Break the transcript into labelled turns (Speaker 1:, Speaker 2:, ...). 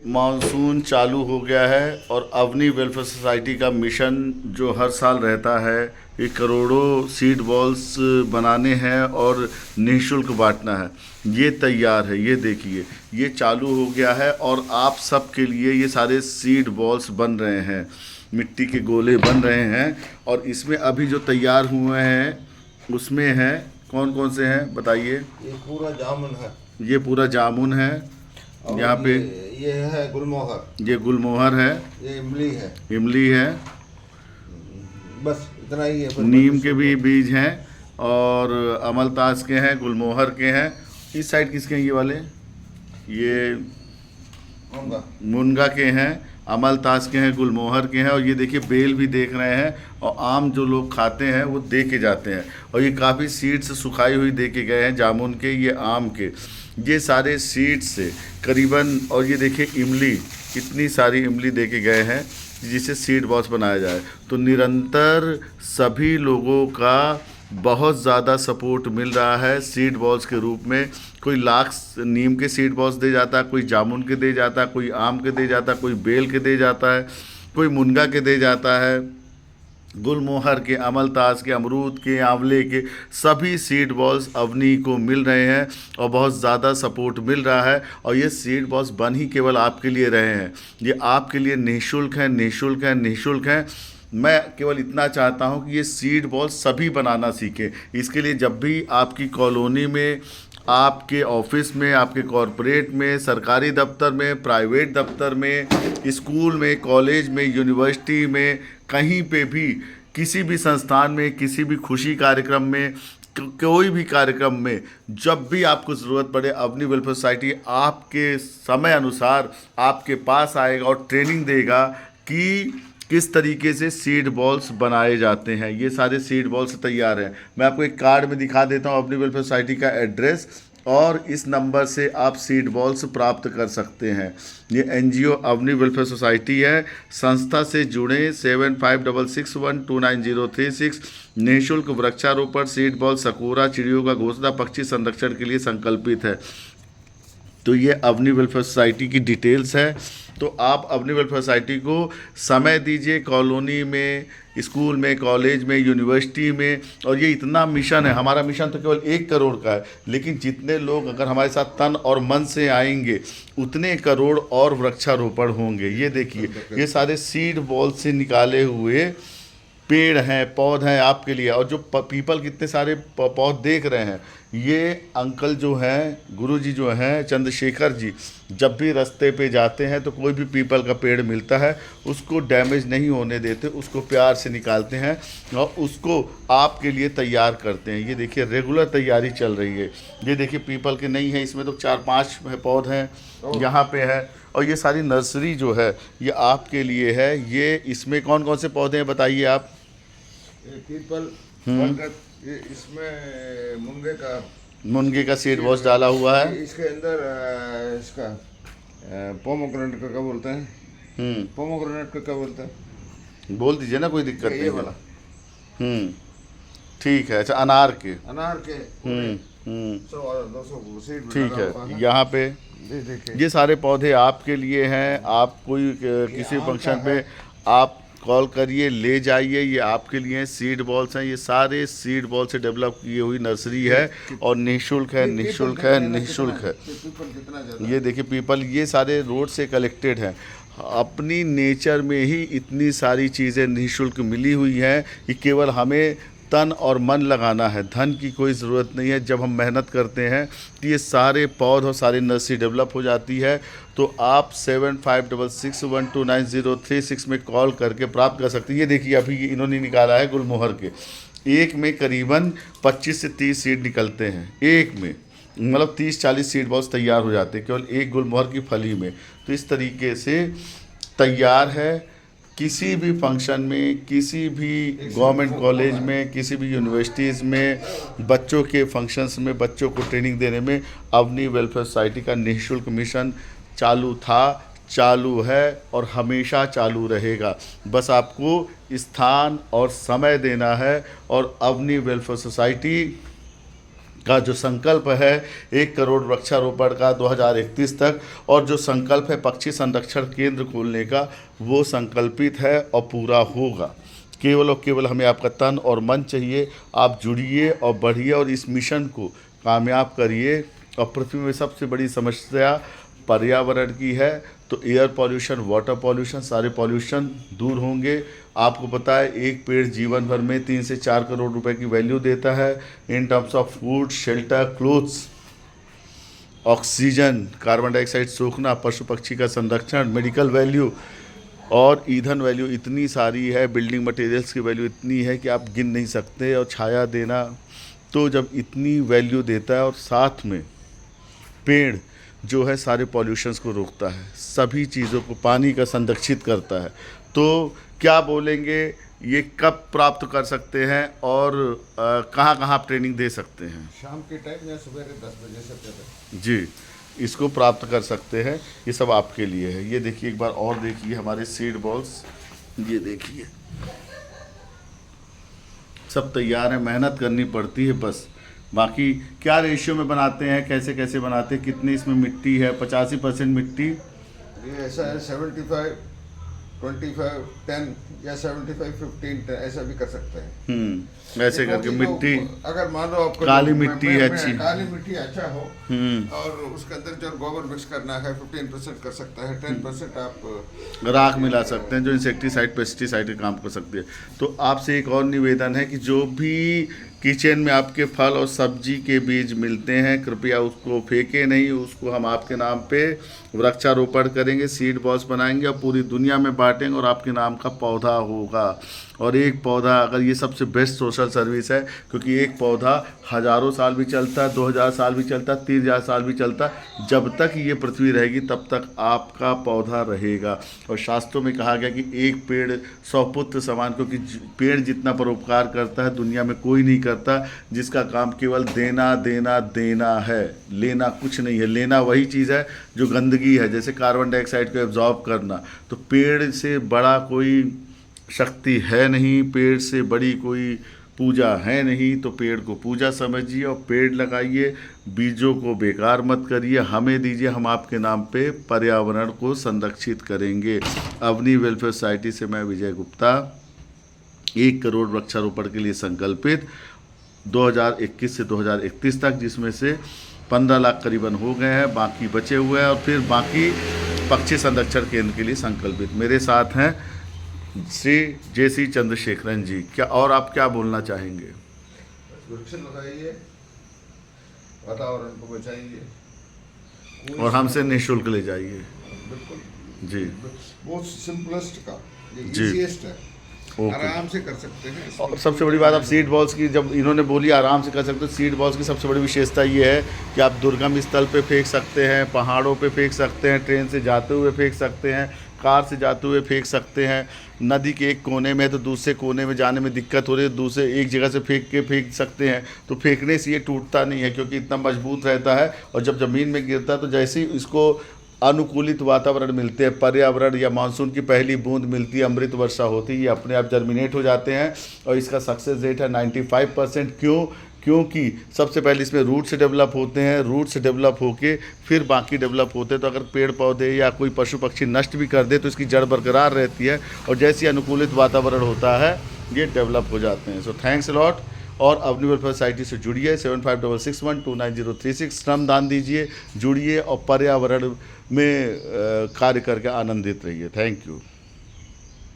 Speaker 1: Monsoon चालू हो गया है और अवनी वेलफेयर सोसाइटी का मिशन जो हर साल रहता है, ये करोड़ों सीड बॉल्स बनाने हैं और निःशुल्क बांटना है। ये तैयार है, ये देखिए, ये चालू हो गया है और आप सब के लिए ये सारे सीड बॉल्स बन रहे हैं, मिट्टी के गोले बन रहे हैं। और इसमें अभी जो तैयार हुए हैं उसमें हैं, कौन कौन से हैं बताइए।
Speaker 2: ये पूरा जामुन है।
Speaker 1: ये पूरा जामुन है,
Speaker 2: और
Speaker 1: यहाँ पे
Speaker 2: ये है गुलमोहर।
Speaker 1: ये गुलमोहर है,
Speaker 2: ये इमली है।
Speaker 1: इमली है,
Speaker 2: बस इतना ही है।
Speaker 1: नीम के भी बीज हैं और अमलतास के हैं, गुलमोहर के हैं। इस साइड किसके हैं ये वाले? ये
Speaker 2: होगा।
Speaker 1: मुनगा के हैं, अमलतास के हैं, गुलमोहर के हैं। और ये देखिए बेल भी देख रहे हैं, और आम जो लोग खाते हैं वो दे के जाते हैं। और ये काफ़ी सीड्स सुखाई हुई दे के गए हैं, जामुन के, ये आम के, ये सारे सीड्स से करीबन। और ये देखिए इमली, कितनी सारी इमली दे के गए हैं जिसे सीड बॉल्स बनाया जाए। तो निरंतर सभी लोगों का बहुत ज़्यादा सपोर्ट मिल रहा है सीड बॉल्स के रूप में। कोई लाख नीम के सीड बॉल्स दे जाता है, कोई जामुन के दे जाता है, कोई आम के दे जाता है, कोई बेल के दे जाता है, कोई मुनगा के दे जाता है, गुलमोहर के, अमलतास के, अमरूद के, आंवले के, सभी सीड बॉल्स अवनी को मिल रहे हैं और बहुत ज़्यादा सपोर्ट मिल रहा है। और ये सीड बॉल्स बन ही केवल आपके लिए रहे हैं, ये आपके लिए निःशुल्क हैं, निःशुल्क हैं, निःशुल्क हैं। मैं केवल इतना चाहता हूं कि ये सीड बॉल सभी बनाना सीखें। इसके लिए जब भी आपकी कॉलोनी में, आपके ऑफिस में, आपके कॉरपोरेट में, सरकारी दफ्तर में, प्राइवेट दफ्तर में, स्कूल में, कॉलेज में, यूनिवर्सिटी में, कहीं पे भी, किसी भी संस्थान में, किसी भी खुशी कार्यक्रम में, कोई भी कार्यक्रम में, जब भी आपको ज़रूरत पड़े, अवनी वेलफेयर सोसाइटी आपके समय अनुसार आपके पास आएगा और ट्रेनिंग देगा कि किस तरीके से सीड बॉल्स बनाए जाते हैं। ये सारे सीड बॉल्स तैयार हैं। मैं आपको एक कार्ड में दिखा देता हूँ अवनी वेलफेयर सोसाइटी का एड्रेस, और इस नंबर से आप सीड बॉल्स प्राप्त कर सकते हैं। ये एनजीओ अवनी वेलफेयर सोसाइटी है। संस्था से जुड़े 7561299036। निःशुल्क वृक्षारोपण, सीड बॉल, सकोरा, चिड़ियों का घोंसला, पक्षी संरक्षण के लिए संकल्पित है। तो ये अवनी वेलफेयर सोसाइटी की डिटेल्स है। तो आप अवनी वेलफेयर सोसाइटी को समय दीजिए, कॉलोनी में, स्कूल में, कॉलेज में, यूनिवर्सिटी में। और ये इतना मिशन है, हमारा मिशन तो केवल 1 करोड़ का है, लेकिन जितने लोग अगर हमारे साथ तन और मन से आएंगे उतने करोड़ और वृक्षारोपण होंगे। ये देखिए, ये सारे सीड बॉल से निकाले हुए पेड़ हैं, पौध हैं आपके लिए। और जो पीपल, कितने सारे पौध देख रहे हैं, ये अंकल जो हैं, गुरुजी जो हैं, चंद्रशेखर जी, जब भी रास्ते पे जाते हैं तो कोई भी पीपल का पेड़ मिलता है उसको डैमेज नहीं होने देते, उसको प्यार से निकालते हैं और उसको आपके लिए तैयार करते हैं। ये देखिए रेगुलर तैयारी चल रही है। ये देखिए पीपल के नहीं है, इसमें तो 4-5 पौध हैं, यहाँ पे है। और ये सारी नर्सरी जो है ये आपके लिए है। ये इसमें कौन कौन से पौधे हैं बताइए आप?
Speaker 2: पीपल, बरगद, ये इसमें मुनगे का
Speaker 1: सीड बॉक्स डाला हुआ है।
Speaker 2: इसके अंदर इसका पोमोग्रेनेट का क्या बोलते हैं? पोमोग्रेनेट का क्या बोलते हैं?
Speaker 1: बोल दीजिए ना, कोई दिक्कत
Speaker 2: ये
Speaker 1: नहीं
Speaker 2: वाला।
Speaker 1: ठीक है। अच्छा, अनार के।
Speaker 2: 200 सीड
Speaker 1: ठीक है। यहाँ पे ये सारे पौधे आपके लिए हैं। आप कोई किसी फंक्शन पे आप कॉल करिए, ले जाइए, ये आपके लिए सीड बॉल्स हैं। ये सारे सीड बॉल से डेवलप की हुई नर्सरी है और निःशुल्क है, निःशुल्क है, निःशुल्क है। ये देखिए पीपल, ये सारे रोड से कलेक्टेड हैं। अपनी नेचर में ही इतनी सारी चीज़ें निःशुल्क मिली हुई हैं कि केवल हमें तन और मन लगाना है, धन की कोई ज़रूरत नहीं है। जब हम मेहनत करते हैं तो ये सारे पौध और सारी नर्सरी डेवलप हो जाती है। तो आप 7561299036 में कॉल करके प्राप्त कर सकते हैं। ये देखिए अभी इन्होंने निकाला है गुलमोहर के, एक में करीबन 25 से 30 सीड निकलते हैं, एक में मतलब 30-40 सीड बॉल्स तैयार हो जाते हैं केवल एक गुलमोहर की फली में। तो इस तरीके से तैयार है। किसी भी फंक्शन में, किसी भी गवर्नमेंट कॉलेज में, किसी भी यूनिवर्सिटीज़ में, बच्चों के फंक्शंस में, बच्चों को ट्रेनिंग देने में अवनी वेलफेयर सोसाइटी का निःशुल्क मिशन चालू था, चालू है और हमेशा चालू रहेगा। बस आपको स्थान और समय देना है और अवनी वेलफेयर सोसाइटी का जो संकल्प है 1 करोड़ वृक्षारोपण का 2031 तक, और जो संकल्प है पक्षी संरक्षण केंद्र खोलने का, वो संकल्पित है और पूरा होगा। केवल और केवल हमें आपका तन और मन चाहिए। आप जुड़िए और बढ़िए और इस मिशन को कामयाब करिए। और पृथ्वी में सबसे बड़ी समस्या पर्यावरण की है, तो एयर पॉल्यूशन, वाटर पॉल्यूशन, सारे पॉल्यूशन दूर होंगे। आपको पता है एक पेड़ जीवन भर में 3 से 4 करोड़ रुपए की वैल्यू देता है in terms of food, shelter, clothes, oxygen, carbon dioxide सोखना, पशु पक्षी का संरक्षण, मेडिकल वैल्यू और ईंधन वैल्यू इतनी सारी है, बिल्डिंग मटेरियल्स की वैल्यू इतनी है कि आप गिन नहीं सकते। और छाया देना, तो जब इतनी वैल्यू देता है और साथ में पेड़ जो है सारे पॉल्यूशंस को रोकता है, सभी चीज़ों को, पानी का संरक्षित करता है, तो क्या बोलेंगे ये कब प्राप्त कर सकते हैं और कहाँ कहाँ आप ट्रेनिंग दे सकते हैं?
Speaker 2: शाम के टाइम या सुबह 10 बजे से पहले
Speaker 1: जी, इसको प्राप्त कर सकते हैं। ये सब आपके लिए है। ये देखिए, एक बार और देखिए हमारे सीड बॉल्स, ये देखिए सब तैयार है, मेहनत करनी पड़ती है बस। बाकी क्या रेशियो में बनाते हैं, कैसे कैसे बनाते हैं, कितनी इसमें मिट्टी है? 85% मिट्टी,
Speaker 2: ये ऐसा है 75 25 10 या 75 15 ऐसा भी कर सकते हैं।
Speaker 1: ऐसे करके मिट्टी,
Speaker 2: अगर मान लो आपको
Speaker 1: काली मिट्टी है अच्छी,
Speaker 2: काली मिट्टी अच्छा हो और उसके अंदर जो गोबर मिक्स करना है 15% कर सकता है, 10% आप
Speaker 1: राख मिला सकते हैं जो इंसेक्टिसाइड, पेस्टिसाइड का काम कर सकती है। तो आपसे एक और निवेदन है कि जो भी किचन में आपके फल और सब्जी के बीज मिलते हैं, कृपया उसको फेंके नहीं, उसको हम आपके नाम पे वृक्षारोपण करेंगे, सीड बॉल्स बनाएंगे और पूरी दुनिया में बांटेंगे और आपके नाम का पौधा होगा। और एक पौधा, अगर ये सबसे बेस्ट सोशल सर्विस है, क्योंकि एक पौधा हज़ारों साल भी चलता है, 2000 साल भी चलता है, 3000 साल भी चलता है। जब तक ये पृथ्वी रहेगी तब तक आपका पौधा रहेगा। और शास्त्रों में कहा गया कि एक पेड़ 100 पुत्र समान, क्योंकि पेड़ जितना परोपकार करता है दुनिया में कोई नहीं करता, जिसका काम केवल देना देना देना है, लेना कुछ नहीं है। लेना वही चीज़ है जो गंदगी है, जैसे कार्बन डाइऑक्साइड को एब्जॉर्ब करना। तो पेड़ से बड़ा कोई शक्ति है नहीं, पेड़ से बड़ी कोई पूजा है नहीं। तो पेड़ को पूजा समझिए और पेड़ लगाइए, बीजों को बेकार मत करिए, हमें दीजिए, हम आपके नाम पे पर्यावरण को संरक्षित करेंगे। अवनी वेलफेयर सोसाइटी से मैं विजय गुप्ता, 1 करोड़ वृक्षारोपण के लिए संकल्पित 2021 से 2031 तक, जिसमें से 15 लाख करीबन हो गए हैं, बाकी बचे हुए हैं, और फिर बाकी पक्षी संरक्षण केंद्र के लिए संकल्पित। मेरे साथ हैं श्री JC चंद्रशेखरन जी। क्या और आप क्या बोलना चाहेंगे?
Speaker 2: वृक्ष लगाइए, वातावरण को बचाइए
Speaker 1: और हमसे निःशुल्क ले जाइए।
Speaker 2: बिल्कुल
Speaker 1: जी,
Speaker 2: बहुत सिंपलेस्ट का, ये
Speaker 1: जी।
Speaker 2: इजीएस्ट है,
Speaker 1: ओके।
Speaker 2: आराम से कर सकते हैं।
Speaker 1: और सबसे बड़ी बात, आप सीड बॉल्स की जब इन्होंने बोली आराम से कर सकते हो, सीड बॉल्स की सबसे बड़ी विशेषता ये है कि आप दुर्गम स्थल पे फेंक सकते हैं, पहाड़ों पे फेंक सकते हैं, ट्रेन से जाते हुए फेंक सकते हैं, कार से जाते हुए फेंक सकते हैं, नदी के एक कोने में तो दूसरे कोने में जाने में दिक्कत हो रही है, दूसरे एक जगह से फेंक सकते हैं। तो फेंकने से ये टूटता नहीं है क्योंकि इतना मजबूत रहता है, और जब ज़मीन में गिरता है तो जैसे ही इसको अनुकूलित वातावरण मिलते हैं, पर्यावरण या मानसून की पहली बूंद मिलती है, अमृत वर्षा होती है, ये अपने आप जर्मिनेट हो जाते हैं। और इसका सक्सेस रेट है 95%। क्योंकि सबसे पहले इसमें रूट से डेवलप होते हैं, रूट से डेवलप होके फिर बाकी डेवलप होते हैं। तो अगर पेड़ पौधे या कोई पशु पक्षी नष्ट भी कर दे तो इसकी जड़ बरकरार रहती है, और जैसे ही अनुकूलित वातावरण होता है ये डेवलप हो जाते हैं। So thanks a lot. और अवनी वेलफेयर सोसाइटी से जुड़िए, 7566129036 श्रमदान दीजिए, जुड़िए और पर्यावरण में कार्य करके आनंदित रहिए। Thank you.